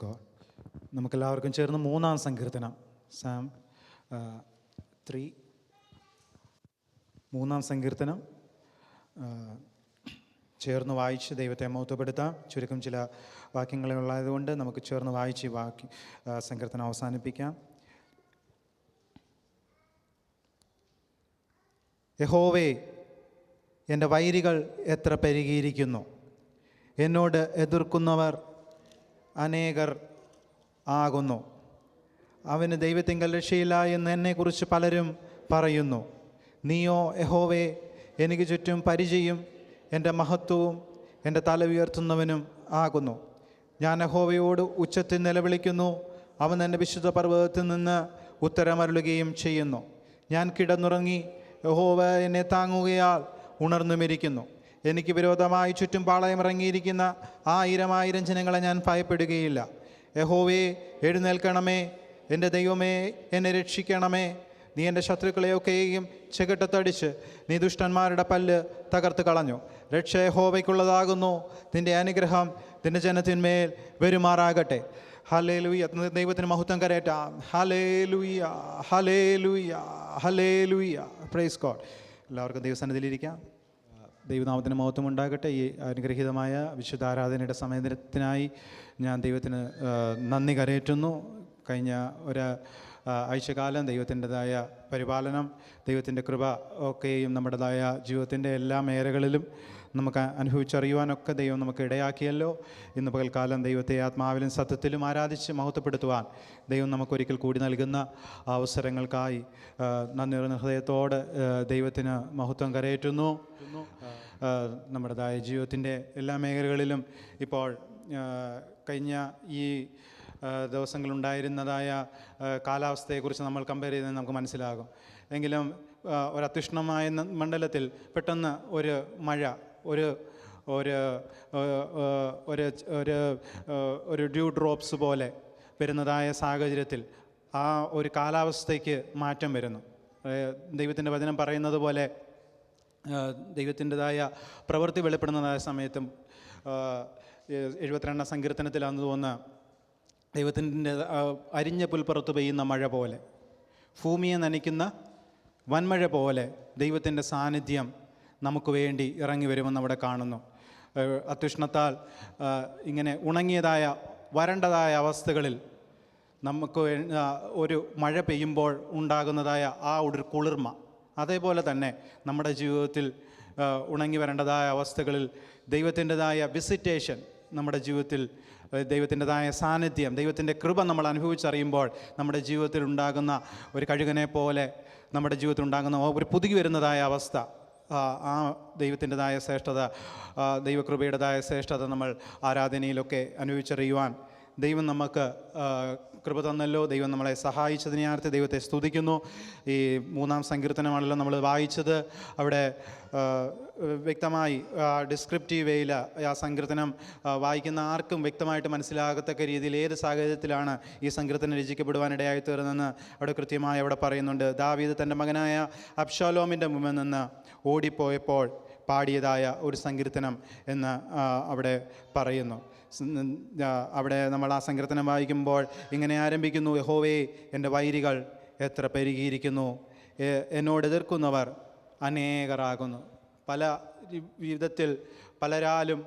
God. നമുക്കെല്ലാവർക്കും ചേർന്ന് 3-ാം സങ്കീർത്തനം സാം 3 3-ാം സങ്കീർത്തനം ചേർന്ന് വായിച്ച് ദൈവത്തെ മഹത്വപ്പെടുത്താം. ചുരുക്കം ചില വാക്യങ്ങളുള്ളതുകൊണ്ട് നമുക്ക് ചേർന്ന് വായിച്ച് സങ്കീർത്തനം അവസാനിപ്പിക്കാം. യഹോവേ, എൻ്റെ വൈരികൾ എത്ര പെരുകിയിരിക്കുന്നു, എന്നോട് എതിർക്കുന്നവർ അനേകർ ആകുന്നു. അവന് ദൈവത്തിങ്കൽ രക്ഷയില്ല എന്ന് എന്നെക്കുറിച്ച് പലരും പറയുന്നു. നീയോ യഹോവേ എനിക്ക് ചുറ്റും പരിചയും എൻ്റെ മഹത്വവും എൻ്റെ തല ഉയർത്തുന്നവനും ആകുന്നു. ഞാൻ യഹോവയോട് ഉച്ചത്തിൽ നിലവിളിക്കുന്നു, അവൻ എൻ്റെ വിശുദ്ധ പർവ്വതത്തിൽ നിന്ന് ഉത്തരമരുളുകയും ചെയ്യുന്നു. ഞാൻ കിടന്നുറങ്ങി, യഹോവ എന്നെ താങ്ങുകയാൽ ഉണർന്നുമിരിക്കുന്നു. എനിക്ക് വിരോധമായി ചുറ്റും പാളയമിറങ്ങിയിരിക്കുന്ന 1000 ജനങ്ങളെ ഞാൻ ഭയപ്പെടുകയില്ല. യഹോവേ, എഴുന്നേൽക്കണമേ, എൻ്റെ ദൈവമേ, എന്നെ രക്ഷിക്കണമേ. നീ എൻ്റെ ശത്രുക്കളെയൊക്കെയും ചെകിട്ടത്തടിച്ച് നീ ദുഷ്ടന്മാരുടെ പല്ല് തകർത്ത് കളഞ്ഞു. രക്ഷ യഹോവയ്ക്കുള്ളതാകുന്നു, നിൻ്റെ അനുഗ്രഹം നിൻ്റെ ജനത്തിന്മേൽ വരുമാറാകട്ടെ. ഹല്ലേലൂയ. ദൈവത്തിന് മഹത്വം കരയറ്റാം. Hallelujah, hallelujah, hallelujah. Praise God. എല്ലാവർക്കും ദൈവസന്നിധിയിലിരിക്കാം. ദൈവനാമത്തിന് മഹത്വം ഉണ്ടാകട്ടെ. ഈ അനുഗ്രഹീതമായ വിശുദ്ധ ആരാധനയുടെ സമയത്തിനായി ഞാൻ ദൈവത്തിന് നന്ദി കരയറ്റുന്നു. കഴിഞ്ഞ ആഴ്ചകാലം ദൈവത്തിൻ്റെതായ പരിപാലനം, ദൈവത്തിൻ്റെ കൃപ ഒക്കെയും നമ്മുടേതായ ജീവിതത്തിൻ്റെ എല്ലാ മേഖലകളിലും നമുക്ക് അനുഭവിച്ചറിയുവാനൊക്കെ ദൈവം നമുക്ക് ഇടയാക്കിയല്ലോ. ഇന്ന് പകൽക്കാലം ദൈവത്തെ ആത്മാവിലും സത്യത്തിലും ആരാധിച്ച് മഹത്വപ്പെടുത്തുവാൻ ദൈവം നമുക്കൊരിക്കൽ കൂടി നൽകുന്ന അവസരങ്ങൾക്കായി നന്ദി നിറഞ്ഞ ഹൃദയത്തോടെ ദൈവത്തിന് മഹത്വം കരയേറ്റുന്നു. നമ്മുടേതായ ജീവിതത്തിൻ്റെ എല്ലാ മേഖലകളിലും ഇപ്പോൾ കഴിഞ്ഞ ഈ ദിവസങ്ങളുണ്ടായിരുന്നതായ കാലാവസ്ഥയെക്കുറിച്ച് നമ്മൾ കമ്പയർ ചെയ്ത് നമുക്ക് മനസ്സിലാകും. എങ്കിലും ഒരത്യുഷ്ണമായ മണ്ഡലത്തിൽ പെട്ടെന്ന് ഒരു മഴ, ഒരു ഒരു ഒരു ഒരു ഡ്യൂ ഡ്രോപ്സ് പോലെ വരുന്നതായ സാഹചര്യത്തിൽ ആ ഒരു കാലാവസ്ഥയ്ക്ക് മാറ്റം വരുന്നു. ദൈവത്തിൻ്റെ വചനം പറയുന്നത് പോലെ ദൈവത്തിൻ്റെതായ പ്രവൃത്തി വെളിപ്പെടുന്നതായ സമയത്തും 72-ാം സങ്കീർത്തനത്തിലാണെന്ന് തോന്നുന്ന ദൈവത്തിൻ്റെ അരിഞ്ഞ പുൽപ്പുറത്ത് പെയ്യുന്ന മഴ പോലെ, ഭൂമിയെ നനയ്ക്കുന്ന വൻമഴ പോലെ ദൈവത്തിൻ്റെ സാന്നിധ്യം നമുക്ക് വേണ്ടി ഇറങ്ങി വരുമെന്ന് അവിടെ കാണുന്നു. അത്യുഷ്ണത്താൽ ഇങ്ങനെ ഉണങ്ങിയതായ വരണ്ടതായ അവസ്ഥകളിൽ നമുക്ക് ഒരു മഴ പെയ്യുമ്പോൾ ഉണ്ടാകുന്നതായ ആ ഒരു കുളിർമ, അതേപോലെ തന്നെ നമ്മുടെ ജീവിതത്തിൽ ഉണങ്ങി വരേണ്ടതായ അവസ്ഥകളിൽ ദൈവത്തിൻ്റെതായ വിസിറ്റേഷൻ, നമ്മുടെ ജീവിതത്തിൽ ദൈവത്തിൻ്റെതായ സാന്നിധ്യം, ദൈവത്തിൻ്റെ കൃപ നമ്മൾ അനുഭവിച്ചറിയുമ്പോൾ നമ്മുടെ ജീവിതത്തിൽ ഉണ്ടാകുന്ന ഒരു കഴുകനെ പോലെ നമ്മുടെ ജീവിതത്തിൽ ഉണ്ടാകുന്ന ഒരു പുതുകി വരുന്നതായ അവസ്ഥ, ആ ദൈവത്തിൻ്റെതായ ശ്രേഷ്ഠത, ദൈവകൃപയുടേതായ ശ്രേഷ്ഠത നമ്മൾ ആരാധനയിലൊക്കെ അനുഭവിച്ചറിയുവാൻ ദൈവം നമുക്ക് കൃപ തന്നല്ലോ. ദൈവം നമ്മളെ സഹായിച്ചതിനെയാർത്ത് ദൈവത്തെ സ്തുതിക്കുന്നു. ഈ 3-ാം സങ്കീർത്തനമാണല്ലോ നമ്മൾ വായിച്ചത്. അവിടെ വ്യക്തമായി ഡിസ്ക്രിപ്റ്റീവ് വേയിൽ ആ സങ്കീർത്തനം വായിക്കുന്ന ആർക്കും വ്യക്തമായിട്ട് മനസ്സിലാകത്തക്ക രീതിയിൽ ഏത് സാഹചര്യത്തിലാണ് ഈ സങ്കീർത്തനം രചിക്കപ്പെടുവാനിടയായി തീർന്നതെന്ന് അവിടെ കൃത്യമായി അവിടെ പറയുന്നുണ്ട്. ദാവീദ് തൻ്റെ മകനായ അബ്ശാലോമിൻ്റെ മുമ്പിൽ നിന്ന് ഓടിപ്പോയപ്പോൾ പാടിയതായ ഒരു സങ്കീർത്തനം എന്ന് അവിടെ പറയുന്നു. അവിടെ നമ്മൾ ആ സങ്കീർത്തനം വായിക്കുമ്പോൾ ഇങ്ങനെ ആരംഭിക്കുന്നു: യഹോവേ, എൻ്റെ വൈരികൾ എത്ര പെരുകിയിരിക്കുന്നു, എന്നോട് എതിർക്കുന്നവർ അനേകരാകുന്നു. പല വിധത്തിൽ പലരാലും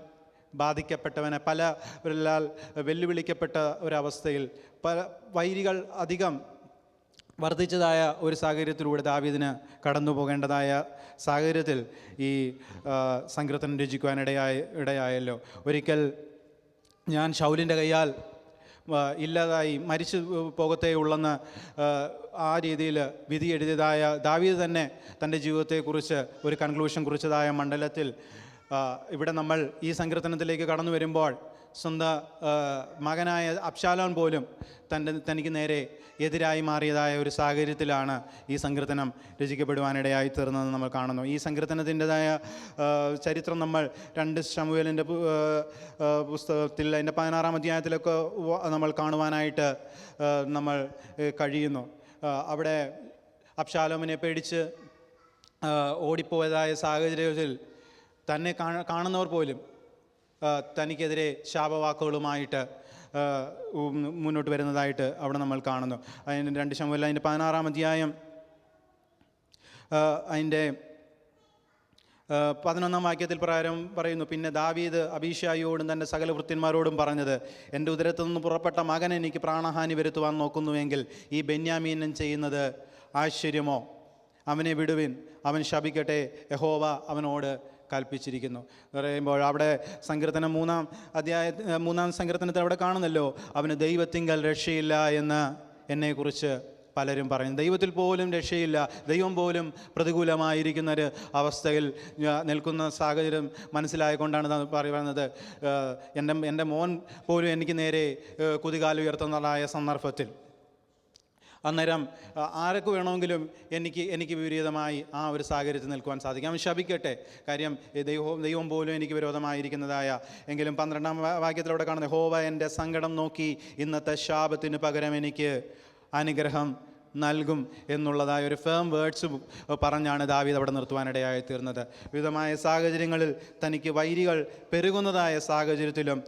ബാധിക്കപ്പെട്ടവനെ, പലരാൽ വെല്ലുവിളിക്കപ്പെട്ട ഒരവസ്ഥയിൽ പല വൈരികൾ അധികം വർദ്ധിച്ചതായ ഒരു സാഹചര്യത്തിലൂടെ ദാവീദിന് കടന്നു പോകേണ്ടതായ സാഹചര്യത്തിൽ ഈ സങ്കീർത്തനം രചിക്കുവാനിടയായല്ലോ. ഒരിക്കൽ ഞാൻ ശൗലിൻ്റെ കയ്യാൽ ഇല്ലാതായി മരിച്ചു പോകത്തേ ഉള്ളെന്ന് ആ രീതിയിൽ വിധി എഴുതിയതായ ദാവീദ് തന്നെ തൻ്റെ ജീവിതത്തെക്കുറിച്ച് ഒരു കൺക്ലൂഷൻ കുറിച്ചതായ മണ്ഡലത്തിൽ ഇവിടെ നമ്മൾ ഈ സങ്കീർത്തനത്തിലേക്ക് കടന്നു വരുമ്പോൾ സ്വന്തം മകനായ അബ്ശാലോം പോലും തനിക്ക് നേരെ എതിരായി മാറിയതായ ഒരു സാഹചര്യത്തിലാണ് ഈ സങ്കീർത്തനം രചിക്കപ്പെടുവാനിടയായി തീർന്നതെന്ന് നമ്മൾ കാണുന്നു. ഈ സങ്കീർത്തനത്തിൻ്റെതായ ചരിത്രം നമ്മൾ 2 ശമൂവേലിൻ്റെ പുസ്തകത്തിൽ അതിൻ്റെ 16-ാം അധ്യായത്തിലൊക്കെ നമ്മൾ കാണുവാനായിട്ട് നമ്മൾ കഴിയുന്നു. അവിടെ അബ്ശാലോമിനെ പേടിച്ച് ഓടിപ്പോയതായ സാഹചര്യത്തിൽ തന്നെ കാണുന്നവർ പോലും തനിക്കെതിരെ ശാപവാക്കുകളുമായിട്ട് മുന്നോട്ട് വരുന്നതായിട്ട് അവിടെ നമ്മൾ കാണുന്നു. അതിന് 2 ശമൂവേൽ അതിൻ്റെ 16-ാം അധ്യായം അതിൻ്റെ 11-ാം വാക്യത്തിൽ പ്രകാരം പറയുന്നു, പിന്നെ ദാവീദ് അബീശായിയോടും തൻ്റെ സകല ഭൃത്യന്മാരോടും പറഞ്ഞത്, എൻ്റെ ഉദരത്തു നിന്ന് പുറപ്പെട്ട മകൻ എനിക്ക് പ്രാണഹാനി വരുത്തുവാൻ നോക്കുന്നുവെങ്കിൽ ഈ ബെന്യാമീനൻ ചെയ്യുന്നത് ആശ്ചര്യമോ? അവനെ വിടുവിൻ, അവൻ ശപിക്കട്ടെ, യഹോവ അവനോട് കൽപ്പിച്ചിരിക്കുന്നു പറയുമ്പോൾ അവിടെ സങ്കീർത്തനം 3-ാം സങ്കീർത്തനത്തിൽ അവിടെ കാണുന്നല്ലോ, അവന് ദൈവത്തിങ്കൽ രക്ഷയില്ല എന്ന് എന്നെക്കുറിച്ച് പലരും പറയും. ദൈവത്തിൽ പോലും രക്ഷയില്ല, ദൈവം പോലും പ്രതികൂലമായിരിക്കുന്ന ഒരു അവസ്ഥയിൽ നിൽക്കുന്ന സാഹചര്യം മനസ്സിലായിക്കൊണ്ടാണ് പറയുന്നത്. എൻ്റെ മോൻ പോലും എനിക്ക് നേരെ കുതികാലുയർത്തുന്നതായ സന്ദർഭത്തിൽ അന്നേരം ആരൊക്കെ വേണമെങ്കിലും എനിക്ക് വിപരീതമായി ആ ഒരു സാഹചര്യത്തിൽ നിൽക്കുവാൻ സാധിക്കും. അവൻ ശപിക്കട്ടെ, കാര്യം ദൈവം പോലും എനിക്ക് വിരോധമായിരിക്കുന്നതായ. എങ്കിലും 12-ാം വാക്യത്തിലൂടെ കാണുന്നത്, യഹോവ എൻ്റെ സങ്കടം നോക്കി ഇന്നത്തെ ശാപത്തിന് പകരം എനിക്ക് അനുഗ്രഹം നൽകും എന്നുള്ളതായ ഒരു ഫേം വേർഡ്സ് പറഞ്ഞാണ് ദാവീദ് അവിടെ നിർത്തുവാനിടയായി തീർന്നത്. വിവിധമായ സാഹചര്യങ്ങളിൽ തനിക്ക് വൈരികൾ പെരുകുന്നതായ സാഹചര്യത്തിലും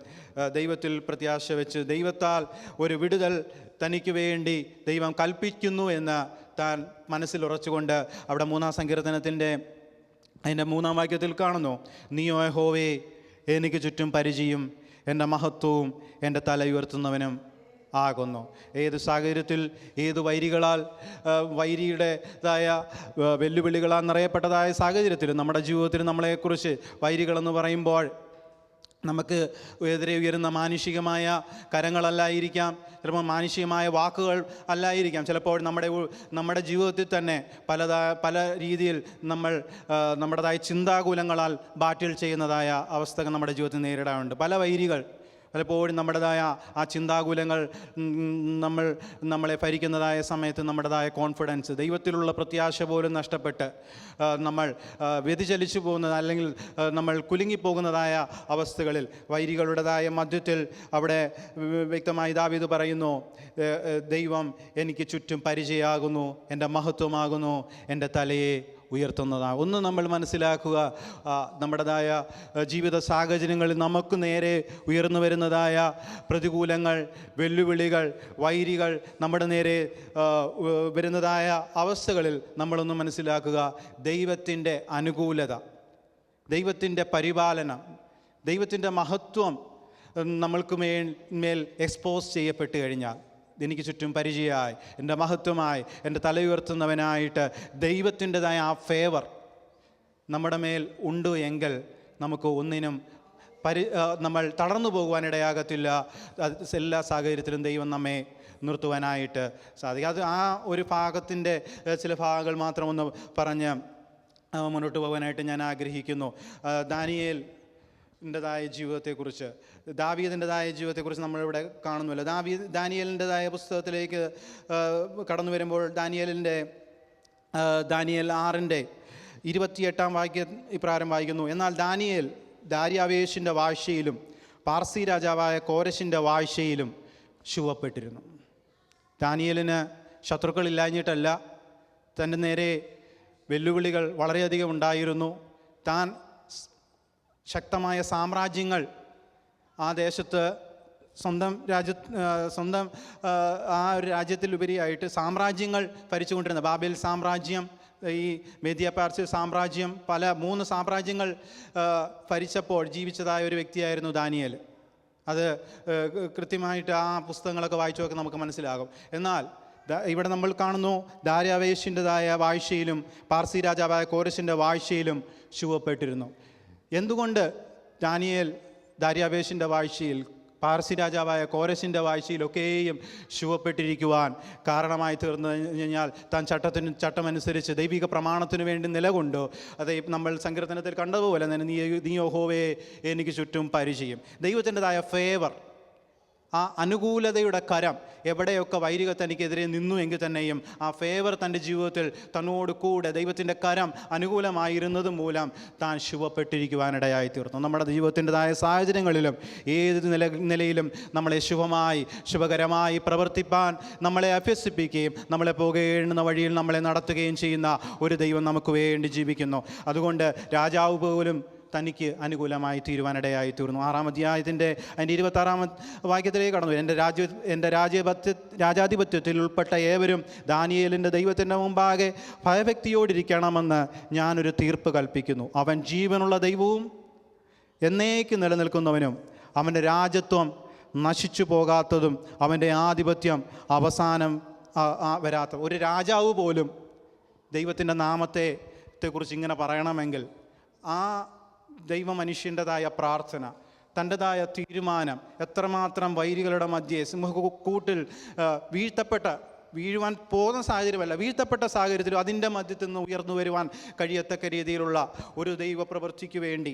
ദൈവത്തിൽ പ്രത്യാശ വെച്ച് ദൈവത്താൽ ഒരു വിടുതൽ തനിക്ക് വേണ്ടി ദൈവം കൽപ്പിക്കുന്നു എന്ന് താൻ മനസ്സിൽ ഉറച്ചുകൊണ്ട് അവിടെ 3-ാം സങ്കീർത്തനത്തിൻ്റെ അതിൻ്റെ 3-ാം വാക്യത്തിൽ കാണുന്നു, നീയോ യഹോവേ എനിക്ക് ചുറ്റും പരിചയം, എൻ്റെ മഹത്വവും എൻ്റെ തല ഉയർത്തുന്നവനും ആകുന്നു. ഏത് സാഹചര്യത്തിൽ ഏത് വൈരിയുടേതായ വെല്ലുവിളികളാൽ നിറയപ്പെട്ടതായ സാഹചര്യത്തിൽ നമ്മുടെ ജീവിതത്തിൽ നമ്മളെക്കുറിച്ച് വൈരികളെന്ന് പറയുമ്പോൾ നമുക്ക് എതിരെ ഉയരുന്ന മാനുഷികമായ കരങ്ങളല്ലായിരിക്കാം, ചിലപ്പോൾ മാനുഷികമായ വാക്കുകൾ അല്ലായിരിക്കാം, ചിലപ്പോൾ നമ്മുടെ ജീവിതത്തിൽ തന്നെ പല രീതിയിൽ നമ്മുടേതായ ചിന്താകുലങ്ങളാൽ ബാറ്റിൽ ചെയ്യുന്നതായ അവസ്ഥകൾ നമ്മുടെ ജീവിതത്തിൽ നേരിടാറുണ്ട്. പല വൈരികൾ പലപ്പോഴും നമ്മുടേതായ ആ ചിന്താകുലങ്ങൾ നമ്മളെ ഭരിക്കുന്നതായ സമയത്ത് നമ്മുടേതായ കോൺഫിഡൻസ്, ദൈവത്തിലുള്ള പ്രത്യാശ പോലും നഷ്ടപ്പെട്ട് നമ്മൾ വ്യതിചലിച്ചു പോകുന്നത് അല്ലെങ്കിൽ നമ്മൾ കുലുങ്ങിപ്പോകുന്നതായ അവസ്ഥകളിൽ വൈരികളുടേതായ മധ്യത്തിൽ അവിടെ വ്യക്തമായി ദാവീദ് പറയുന്നു, ദൈവം എനിക്ക് ചുറ്റും പരിചയമാകുന്നു, എൻ്റെ മഹത്വമാകുന്നു, എൻ്റെ തലയെ ഉയർത്തുന്നതാണ്. ഒന്ന് നമ്മൾ മനസ്സിലാക്കുക, നമ്മുടേതായ ജീവിത സാഹചര്യങ്ങളിൽ നമുക്ക് നേരെ ഉയർന്നു വരുന്നതായ പ്രതികൂലങ്ങൾ, വെല്ലുവിളികൾ, വൈരികൾ, നമ്മുടെ നേരെ വരുന്നതായ അവസ്ഥകളിൽ നമ്മളൊന്ന് മനസ്സിലാക്കുക, ദൈവത്തിൻ്റെ അനുകൂലത, ദൈവത്തിൻ്റെ പരിപാലനം, ദൈവത്തിൻ്റെ മഹത്വം നമ്മൾക്ക് മേൽ എക്സ്പോസ് ചെയ്യപ്പെട്ട് കഴിഞ്ഞാൽ, എനിക്ക് ചുറ്റും പരിചയമായി, എൻ്റെ മഹത്വമായി, എൻ്റെ തല ഉയർത്തുന്നവനായിട്ട് ദൈവത്തിൻ്റെതായ ആ ഫേവർ നമ്മുടെ മേൽ ഉണ്ട് എങ്കിൽ നമുക്ക് ഒന്നിനും നമ്മൾ തളർന്നു പോകുവാനിടയാകത്തില്ല. എല്ലാ സാഹചര്യത്തിലും ദൈവം നമ്മെ നിർത്തുവാനായിട്ട് സാധിക്കും. അത് ആ ഒരു ഭാഗത്തിൻ്റെ ചില ഭാഗങ്ങൾ മാത്രം ഒന്ന് പറഞ്ഞ് മുന്നോട്ട് പോകാനായിട്ട് ഞാൻ ആഗ്രഹിക്കുന്നു. ദാനിയേലിൻ്റെതായ ജീവിതത്തെക്കുറിച്ച്, ദാവീദിൻ്റെതായ ജീവിതത്തെക്കുറിച്ച് നമ്മളിവിടെ കാണുന്നുമല്ലോ. ദാനിയേലിൻ്റെതായ പുസ്തകത്തിലേക്ക് കടന്നു വരുമ്പോൾ ദാനിയേൽ 6-ന്റെ 28-ാം വാക്യം ഇപ്രകാരം വായിക്കുന്നു, എന്നാൽ ദാനിയേൽ ദാര്യാവേശിൻ്റെ വാഴ്ചയിലും പാർസി രാജാവായ കോരശിൻ്റെ വാഴ്ചയിലും ശുഭപ്പെട്ടിരുന്നു. ദാനിയേലിന് ശത്രുക്കളില്ലാഞ്ഞിട്ടല്ല, തൻ്റെ നേരെ വെല്ലുവിളികൾ വളരെയധികം ഉണ്ടായിരുന്നു. താൻ ശക്തമായ സാമ്രാജ്യങ്ങൾ ആ ദേശത്ത് സ്വന്തം ആ ഒരു രാജ്യത്തിലുപരിയായിട്ട് സാമ്രാജ്യങ്ങൾ ഭരിച്ചുകൊണ്ടിരുന്ന ബാബേൽ സാമ്രാജ്യം, ഈ മേദ്യ പാർസ്യ സാമ്രാജ്യം, 3 സാമ്രാജ്യങ്ങൾ ഭരിച്ചപ്പോൾ ജീവിച്ചതായ ഒരു വ്യക്തിയായിരുന്നു ദാനിയേൽ. അത് കൃത്യമായിട്ട് ആ പുസ്തകങ്ങളൊക്കെ വായിച്ചൊക്കെ നമുക്ക് മനസ്സിലാകും. എന്നാൽ ഇവിടെ നമ്മൾ കാണുന്നു, ദാര്യാവേശിൻ്റെതായ വാഴ്ചയിലും പാർസി രാജാവായ കോരശിൻ്റെ വാഴ്ചയിലും ശുഭപ്പെട്ടിരുന്നു. എന്തുകൊണ്ട് ദാനിയേൽ ദാര്യാവേശിൻ്റെ വാഴ്ചയിൽ, പാർസി രാജാവായ കോരശിൻ്റെ വാഴ്ചയിലൊക്കെയും ശുഭപ്പെട്ടിരിക്കുവാൻ കാരണമായി തീർന്നു കഴിഞ്ഞാൽ, താൻ ചട്ടമനുസരിച്ച് ദൈവിക പ്രമാണത്തിനു വേണ്ടി നിലകൊണ്ടു. അത് നമ്മൾ സങ്കീർത്തനത്തിൽ കണ്ടതുപോലെ തന്നെ, നീ യഹോവയെ എനിക്ക് ചുറ്റും പരിചയം. ദൈവത്തിൻ്റെതായ ഫേവർ, ആ അനുകൂലതയുടെ കരം എവിടെയൊക്കെ വൈരികൾ തനിക്കെതിരെ നിന്നു എങ്കിൽ തന്നെയും ആ ഫേവർ തൻ്റെ ജീവിതത്തിൽ തന്നോട് കൂടെ ദൈവത്തിൻ്റെ കരം അനുകൂലമായിരുന്നത് മൂലം താൻ ശുഭപ്പെട്ടിരിക്കുവാനിടയായി തീർന്നു. നമ്മുടെ ജീവിതത്തിൻ്റെതായ സാഹചര്യങ്ങളിലും ഏത് നിലയിലും നമ്മളെ ശുഭകരമായി പ്രവർത്തിപ്പാൻ നമ്മളെ അഭ്യസിപ്പിക്കുകയും നമ്മളെ പോകേണ്ടുന്ന വഴിയിൽ നമ്മളെ നടത്തുകയും ചെയ്യുന്ന ഒരു ദൈവം നമുക്ക് വേണ്ടി ജീവിക്കുന്നു. അതുകൊണ്ട് രാജാവ് പോലും തനിക്ക് അനുകൂലമായി തീരുവാനിടയായി തീർന്നു. 6-ാം അധ്യായത്തിൻ്റെ അതിൻ്റെ 26-ാം വാക്യത്തിലേക്ക് കടന്നു. എൻ്റെ രാജാധിപത്യത്തിൽ ഉൾപ്പെട്ട ഏവരും ദാനിയേലിൻ്റെ ദൈവത്തിൻ്റെ മുമ്പാകെ ഭയഭക്തിയോടിരിക്കണമെന്ന് ഞാനൊരു തീർപ്പ് കൽപ്പിക്കുന്നു. അവൻ ജീവനുള്ള ദൈവവും എന്നേക്ക് നിലനിൽക്കുന്നവനും അവൻ്റെ രാജ്യത്വം നശിച്ചു പോകാത്തതും അവൻ്റെ ആധിപത്യം അവസാനം വരാത്ത. ഒരു രാജാവ് പോലും ദൈവത്തിൻ്റെ നാമത്തെക്കുറിച്ച് ഇങ്ങനെ പറയണമെങ്കിൽ ആ ദൈവ മനുഷ്യൻ്റെതായ പ്രാർത്ഥന, തൻ്റെതായ തീരുമാനം എത്രമാത്രം വൈരികളുടെ മധ്യേ സിംഹക്കൂട്ടിൽ വീഴുവാൻ പോകുന്ന സാഹചര്യമല്ല, വീഴ്ത്തപ്പെട്ട സാഹചര്യത്തിലും അതിൻ്റെ മധ്യത്തിൽ നിന്ന് ഉയർന്നു വരുവാൻ കഴിയത്തക്ക രീതിയിലുള്ള ഒരു ദൈവപ്രവൃത്തിക്ക് വേണ്ടി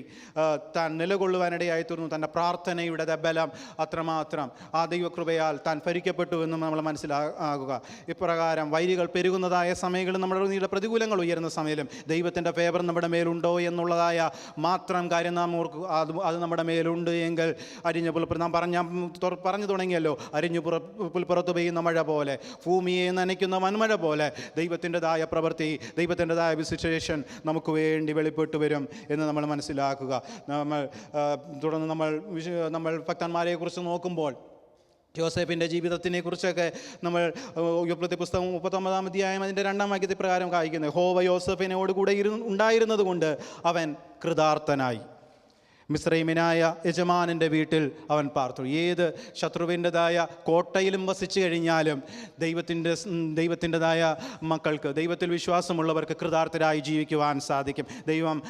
താൻ നിലകൊള്ളുവാനിടയായി തീർന്നു. തൻ്റെ പ്രാർത്ഥനയുടെ ബലം അത്രമാത്രം ആ ദൈവകൃപയാൽ താൻ ഭരിക്കപ്പെട്ടു എന്ന് നമ്മൾ മനസ്സിലാകുക. ഇപ്രകാരം വൈരികൾ പെരുകുന്നതായ സമയങ്ങളിൽ നമ്മുടെ പ്രതികൂലങ്ങൾ ഉയരുന്ന സമയത്തും ദൈവത്തിൻ്റെ ഫേവർ നമ്മുടെ മേലുണ്ടോ എന്നുള്ളതായ മാത്രം കാര്യം നാം ഓർക്കുക. അത് നമ്മുടെ മേലുണ്ട് എങ്കിൽ അരിഞ്ഞ നാം പറഞ്ഞു തുടങ്ങിയല്ലോ, അരിഞ്ഞു പുൽപ്പുറത്ത് പെയ്യുന്ന മഴ പോലെ, ഭൂമിയെ നനയ്ക്കുന്ന വൻമഴ പോലെ ദൈവത്തിൻ്റെതായ പ്രവൃത്തി, ദൈവത്തിൻ്റെതായ വിസിറ്റേഷൻ നമുക്ക് വേണ്ടി വെളിപ്പെട്ട് വരും എന്ന് നമ്മൾ മനസ്സിലാക്കുക. തുടർന്ന് നമ്മൾ ഭക്തന്മാരെ കുറിച്ച് നോക്കുമ്പോൾ യോസേഫിൻ്റെ ജീവിതത്തിനെ കുറിച്ചൊക്കെ നമ്മൾ ഉൽപ്പത്തി പുസ്തകം 39-ാം അധ്യായം അതിൻ്റെ 2-ാം വാക്യത്തിൽ പ്രകാരം വായിക്കുന്നത്, യഹോവ യോസേഫിനോട് കൂടെ ഉണ്ടായിരുന്നത് കൊണ്ട് അവൻ കൃതാർത്ഥനായി. മിസ്രൈമിനായ യജമാനൻ്റെ വീട്ടിൽ അവൻ പാർത്തു. ഏത് ശത്രുവിൻ്റെതായ കോട്ടയിലും വസിച്ചു കഴിഞ്ഞാലും ദൈവത്തിൻ്റെതായ മക്കൾക്ക്, ദൈവത്തിൽ വിശ്വാസമുള്ളവർക്ക് കൃതാർത്ഥരായി ജീവിക്കുവാൻ സാധിക്കും. ദൈവം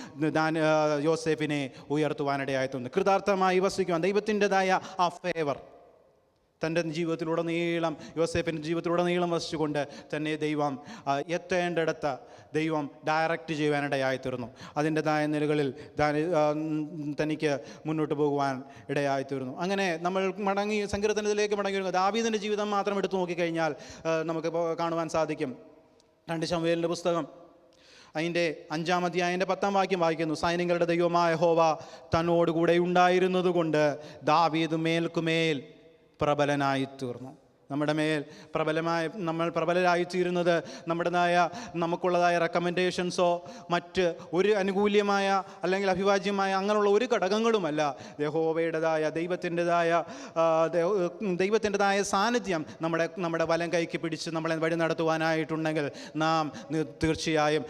യോസേഫിനെ ഉയർത്തുവാനിടയായി തോന്നുന്നു. കൃതാർത്ഥമായി വസിക്കുവാൻ ദൈവത്തിൻ്റെതായ ആ ഫേവർ തൻ്റെ ജീവിതത്തിലുടനീളം, യോസേഫിൻ്റെ ജീവിതത്തിലുടനീളം വസിച്ചുകൊണ്ട് തന്നെ ദൈവം എത്തേണ്ടിടത്ത് ദൈവം ഡയറക്റ്റ് ചെയ്യുവാനിടയായി തീർന്നു. അതിൻ്റെതായ നിലകളിൽ തനിക്ക് മുന്നോട്ട് പോകുവാൻ ഇടയായി തീർന്നു. അങ്ങനെ നമ്മൾ സങ്കീർത്തനത്തിലേക്ക് മടങ്ങി വരുന്നത് ദാവീദിൻ്റെ ജീവിതം മാത്രം എടുത്തു നോക്കിക്കഴിഞ്ഞാൽ നമുക്ക് കാണുവാൻ സാധിക്കും. 2 ശമൂവേലിൻ്റെ പുസ്തകം അതിൻ്റെ 5-ാം അധ്യായത്തിൻ്റെ 10-ാം വാക്യം വായിക്കുന്നു, സൈന്യങ്ങളുടെ ദൈവമായ യഹോവ തന്നോടുകൂടെ ഉണ്ടായിരുന്നത് കൊണ്ട് ദാവീദ് മേൽക്കുമേൽ പ്രബലനായി തീർന്നു. നമ്മുടെ മേൽ നമ്മൾ പ്രബലരായിത്തീരുന്നത് നമുക്കുള്ളതായ റെക്കമെൻഡേഷൻസോ മറ്റ് ഒരു അനുകൂല്യമായ അല്ലെങ്കിൽ അഭിവാജ്യമായ അങ്ങനെയുള്ള ഒരു ഘടകങ്ങളുമല്ല. യഹോവയുടേതായ ദൈവത്തിൻ്റെതായ സാന്നിധ്യം നമ്മുടെ വലം കൈക്ക് പിടിച്ച് നമ്മളെ വഴി നടത്തുവാനായിട്ടുണ്ടെങ്കിൽ നാം തീർച്ചയായും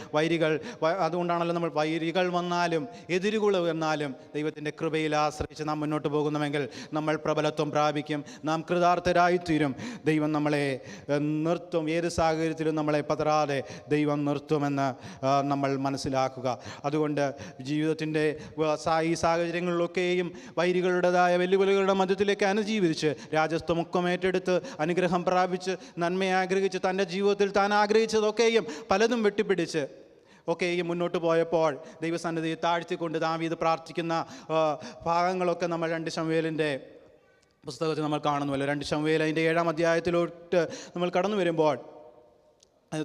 അതുകൊണ്ടാണല്ലോ നമ്മൾ വൈരികൾ വന്നാലും എതിരുകൾ വന്നാലും ദൈവത്തിൻ്റെ കൃപയിൽ ആശ്രയിച്ച് നാം മുന്നോട്ട് പോകുന്നുവെങ്കിൽ നമ്മൾ പ്രബലത്വം പ്രാപിക്കും, നാം കൃതാർത്ഥരായിത്തീരും. ദൈവം നമ്മളെ നിർത്തും. ഏത് സാഹചര്യത്തിലും നമ്മളെ പതറാതെ ദൈവം നിർത്തുമെന്ന് നമ്മൾ മനസ്സിലാക്കുക. അതുകൊണ്ട് ജീവിതത്തിൻ്റെ ഈ സാഹചര്യങ്ങളിലൊക്കെയും വൈരികളുടേതായ വെല്ലുവിളികളുടെ മധ്യത്തിലേക്ക് അനുജീവിച്ച് രാജത്വമൊക്കെ ഏറ്റെടുത്ത് അനുഗ്രഹം പ്രാപിച്ച് നന്മയെ ആഗ്രഹിച്ച് തൻ്റെ ജീവിതത്തിൽ താൻ ആഗ്രഹിച്ചതൊക്കെയും പലതും വെട്ടിപ്പിടിച്ച് ഒക്കെയും മുന്നോട്ട് പോയപ്പോൾ ദൈവസന്നിധിയെ താഴ്ത്തിക്കൊണ്ട് ദാവീദ് പ്രാർത്ഥിക്കുന്ന ഭാഗങ്ങളൊക്കെ നമ്മൾ 2 ശമൂവേലിൻ്റെ പുസ്തകത്തിൽ നമ്മൾ കാണുന്നുവല്ലോ. 2 ശമൂവേൽ അതിൻ്റെ 7-ാം അധ്യായത്തിലോട്ട് നമ്മൾ കടന്നു വരുമ്പോൾ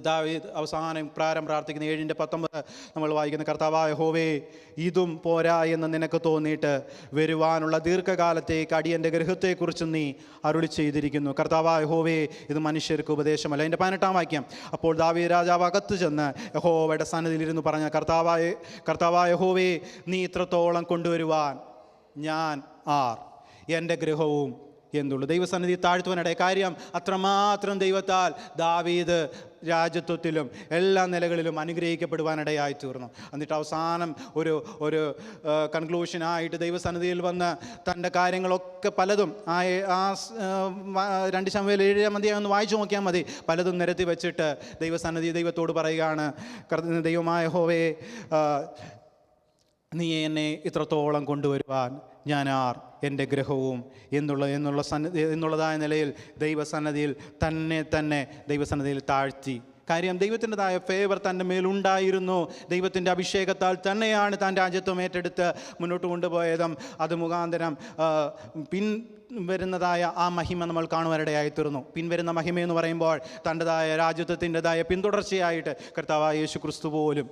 ദാവീദ് അവസാനം പ്രാർത്ഥിക്കുന്ന 7:19 നമ്മൾ വായിക്കുന്ന, കർത്താവായ യഹോവേ, ഇതും പോരാ എന്ന് നിനക്ക് തോന്നിയിട്ട് വരുവാനുള്ള ദീർഘകാലത്തേക്ക് അടിയൻ്റെ ഗൃഹത്തെക്കുറിച്ച് നീ അരുളി ചെയ്തിരിക്കുന്നു. കർത്താവായ യഹോവേ, ഇത് മനുഷ്യർക്ക് ഉപദേശമല്ല. അതിൻ്റെ 18-ാം വാക്യം, അപ്പോൾ ദാവീദ് രാജാവ് അകത്ത് ചെന്ന് യഹോവയുടെ സന്നിധിയിലിരുന്ന് പറഞ്ഞ, കർത്താവായ യഹോവേ, നീ ഇത്രത്തോളം കൊണ്ടുവരുവാൻ ഞാൻ ആർ, എൻ്റെ ഗൃഹവും എന്തുള്ളൂ. ദൈവസന്നിധി താഴ്ത്തുവാനിടയ കാര്യം അത്രമാത്രം ദൈവത്താൽ ദാവീദ് രാജത്വത്തിലും എല്ലാ നിലകളിലും അനുഗ്രഹിക്കപ്പെടുവാനിടയായി തീർന്നു. എന്നിട്ട് അവസാനം ഒരു കൺക്ലൂഷനായിട്ട് ദൈവസന്നിധിയിൽ വന്ന് തൻ്റെ കാര്യങ്ങളൊക്കെ പലതും 2 ശമൂവേൽ 7-ാം അധ്യായം ഒന്ന് വായിച്ചു നോക്കിയാൽ മതി, പലതും നിരത്തി വെച്ചിട്ട് ദൈവത്തോട് പറയുകയാണ്, ദൈവമായ യഹോവേ, നീ എന്നെ ഇത്രത്തോളം കൊണ്ടുവരുവാൻ ഞാൻ ആർ, എൻ്റെ ഗ്രഹവും എന്നുള്ളതായ നിലയിൽ ദൈവസന്നിധിയിൽ തന്നെ ദൈവസന്നിധിയിൽ താഴ്ത്തി. കാര്യം ദൈവത്തിൻ്റെതായ ഫേവർ തൻ്റെ മേലുണ്ടായിരുന്നു. ദൈവത്തിൻ്റെ അഭിഷേകത്താൽ തന്നെയാണ് താൻ രാജ്യത്വം ഏറ്റെടുത്ത് മുന്നോട്ട് കൊണ്ടുപോയതും അത് മുഖാന്തരം വരുന്നതായ ആ മഹിമ നമ്മൾ കാണുവാനിടയായി തീർന്നു. പിൻവരുന്ന മഹിമയെന്ന് പറയുമ്പോൾ തൻ്റെതായ രാജ്യത്വത്തിൻ്റെതായ പിന്തുടർച്ചയായിട്ട് കർത്താവായ യേശു ക്രിസ്തു പോലും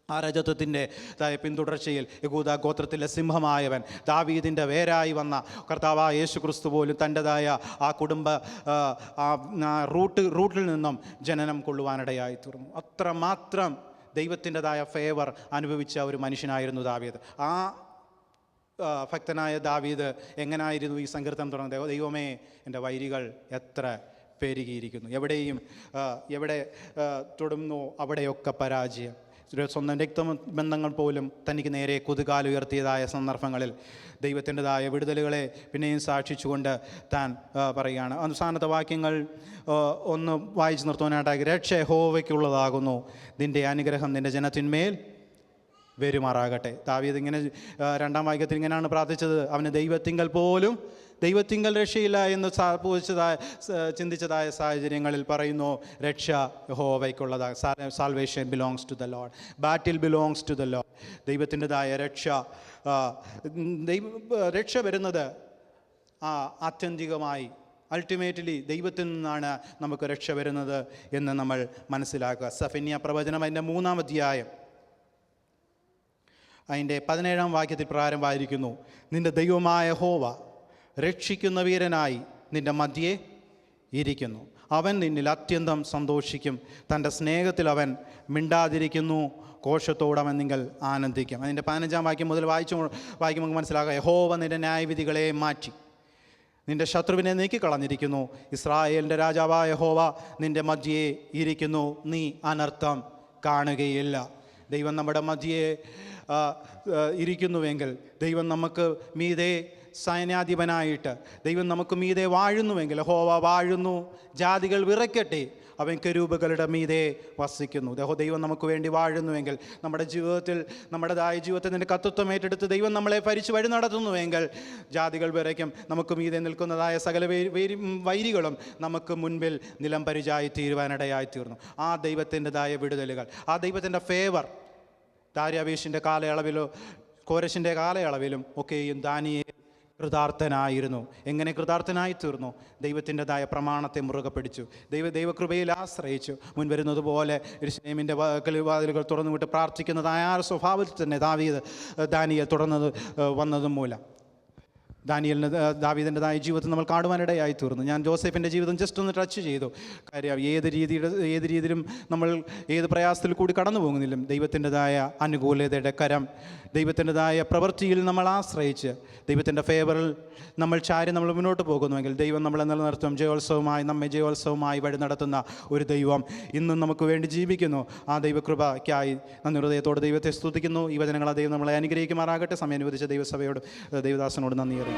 ആ രാജത്വത്തിൻ്റെതായ പിന്തുടർച്ചയിൽ യഹൂദ ഗോത്രത്തിലെ സിംഹമായവൻ, ദാവീദിൻ്റെ വേരായി വന്ന കർത്താവായ യേശു ക്രിസ്തു പോലും തൻ്റെതായ ആ കുടുംബ റൂട്ടിൽ നിന്നും ജനനം കൊള്ളുവാനിടയായി തീർന്നു. അത്രമാത്രം ദൈവത്തിൻ്റെതായ ഫേവർ അനുഭവിച്ച ഒരു മനുഷ്യനായിരുന്നു ദാവീദ്. ആ ഭക്തനായ ദാവീദ് എങ്ങനായിരുന്നു ഈ സങ്കീർത്തനം തുടങ്ങുന്നത്? ദൈവമേ, എൻ്റെ വൈരികൾ എത്ര പെരുകിയിരിക്കുന്നു, എവിടെ തൊടുന്നു അവിടെയൊക്കെ പരാജയം. സ്വന്തം രക്തബന്ധങ്ങൾ പോലും തനിക്ക് നേരെ കുതുകാലുയർത്തിയതായ സന്ദർഭങ്ങളിൽ ദൈവത്തിൻ്റെതായ വിടുതലുകളെ പിന്നെയും സാക്ഷിച്ചുകൊണ്ട് താൻ പറയുകയാണ്. അവസാനത്തെ വാക്യങ്ങൾ ഒന്ന് വായിച്ചു നിർത്തുവാനായിട്ടാക്കി. രക്ഷ യഹോവയ്ക്കുള്ളതാകുന്നു, നിൻ്റെ അനുഗ്രഹം നിൻ്റെ ജനത്തിന്മേൽ വരുമാറാകട്ടെ. ദാവീദ് ഇങ്ങനെ രണ്ടാം വാക്യത്തിൽ ഇങ്ങനെയാണ് പ്രാർത്ഥിച്ചത്. അവന് ദൈവത്തിങ്കൽ രക്ഷയില്ല എന്ന് ചിന്തിച്ചതായ സാഹചര്യങ്ങളിൽ പറയുന്നു, രക്ഷ യഹോവയ്ക്കുള്ളതാണ്. Salvation belongs to the Lord, battle belongs to the Lord. ദൈവത്തിൻ്റെതായ രക്ഷ വരുന്നത് ആത്യന്തികമായി അൾട്ടിമേറ്റ്ലി ദൈവത്തിൽ നിന്നാണ് നമുക്ക് രക്ഷ വരുന്നത് എന്ന് നമ്മൾ മനസ്സിലാക്കുക. സഫന്യ പ്രവചനം അതിൻ്റെ 3-ാം അധ്യായം അതിൻ്റെ 17-ാം വാക്യത്തിൽ പ്രാരംഭമായിരിക്കുന്നു. നിൻ്റെ ദൈവമായ യഹോവ രക്ഷിക്കുന്ന വീരനായി നിൻ്റെ മധ്യേ ഇരിക്കുന്നു, അവൻ നിന്നിൽ അത്യന്തം സന്തോഷിക്കും, തൻ്റെ സ്നേഹത്തിൽ അവൻ മിണ്ടാതിരിക്കുന്നു, കോശത്തോടെ അവൻ നിങ്ങൾ ആനന്ദിക്കും. അതിൻ്റെ 15-ാം വാക്യം മുതൽ വായിക്കുമ്പോൾ മനസ്സിലാക്കുക. യഹോവ നിൻ്റെ ന്യായവിധികളെ മാറ്റി നിൻ്റെ ശത്രുവിനെ നീക്കിക്കളഞ്ഞിരിക്കുന്നു. ഇസ്രായേലിൻ്റെ രാജാവായ യഹോവ നിൻ്റെ മധ്യേ ഇരിക്കുന്നു, നീ അനർത്ഥം കാണുകയില്ല. ദൈവം നമ്മുടെ മധ്യേ ഇരിക്കുന്നുവെങ്കിൽ, ദൈവം നമുക്ക് മീതെ സൈന്യാധിപനായിട്ട് ദൈവം നമുക്ക് മീതെ വാഴുന്നുവെങ്കിൽ, യഹോവ വാഴുന്നു, ജാതികൾ വിറയ്ക്കട്ടെ, അവൻ കെരൂബുകളുടെ മീതെ വസിക്കുന്നു. ദൈവം നമുക്ക് വേണ്ടി വാഴുന്നുവെങ്കിൽ, നമ്മുടെ ജീവിതത്തിൽ നമ്മുടേതായ ജീവിതത്തിൻ്റെ കർത്തൃത്വം ഏറ്റെടുത്ത് ദൈവം നമ്മളെ ഭരിച്ച് വഴി നടത്തുന്നുവെങ്കിൽ, ജാതികൾ വിറയ്ക്കും. നമുക്ക് മീതെ നിൽക്കുന്നതായ സകല വൈരികളും നമുക്ക് മുൻപിൽ നിലം പരിചായി തീരുവാനിടയായി തീർന്നു. ആ ദൈവത്തിൻ്റെതായ വിടുതലുകൾ, ആ ദൈവത്തിൻ്റെ ഫേവർ ദാര്യാവേശിൻ്റെ കാലയളവിലോ കോരശിൻ്റെ കാലയളവിലും ഒക്കെയും ദാനിയേൽ കൃതാർത്ഥനായിരുന്നു. എങ്ങനെ കൃതാർത്ഥനായി തീർന്നു? ദൈവത്തിൻ്റെതായ പ്രമാണത്തെ മുറുകെ പിടിച്ചു, ദൈവകൃപയിൽ ആശ്രയിച്ചു. മുൻവരുന്നത് പോലെ യെരൂശലേമിൻ്റെ വാതിലുകൾ തുറന്നു വിട്ട് പ്രാർത്ഥിക്കുന്നതായ ആ സ്വഭാവത്തിൽ തന്നെ ദാനിയേൽ തുടർന്നത് വന്നതും മൂലം ദാവീദിൻ്റെതായ ജീവിതത്തിൽ നമ്മൾ കാണുവാനിടയായി തീർന്നു. ഞാൻ ജോസഫിൻ്റെ ജീവിതം ജസ്റ്റ് ഒന്ന് ടച്ച് ചെയ്തു. കാര്യം ഏത് രീതിയിലും നമ്മൾ ഏത് പ്രയാസത്തിൽ കൂടി കടന്നു പോകുന്നില്ല, ദൈവത്തിൻ്റെതായ അനുകൂലതയുടെ കരം, ദൈവത്തിൻ്റെതായ പ്രവൃത്തിയിൽ നമ്മൾ ആശ്രയിച്ച് ദൈവത്തിൻ്റെ ഫേവറിൽ നമ്മൾ ചാരി നമ്മൾ മുന്നോട്ട് പോകുന്നുവെങ്കിൽ ദൈവം നമ്മളെ നിലനിർത്തും. നമ്മെ ജയോത്സവമായി വഴി നടത്തുന്ന ഒരു ദൈവം ഇന്നും നമുക്ക് വേണ്ടി ജീവിക്കുന്നു. ആ ദൈവകൃപയ്ക്കായി നന്ദി ഹൃദയത്തോട് ദൈവത്തെ സ്തുതിക്കുന്നു. ഈ വചനങ്ങൾ ദൈവം നമ്മളെ അനുഗ്രഹിക്കുമാറാകട്ടെ. സമയം അനുവദിച്ച ദൈവസഭയോട് ദൈവദാസനോട് നന്ദി അറിയിക്കുന്നു.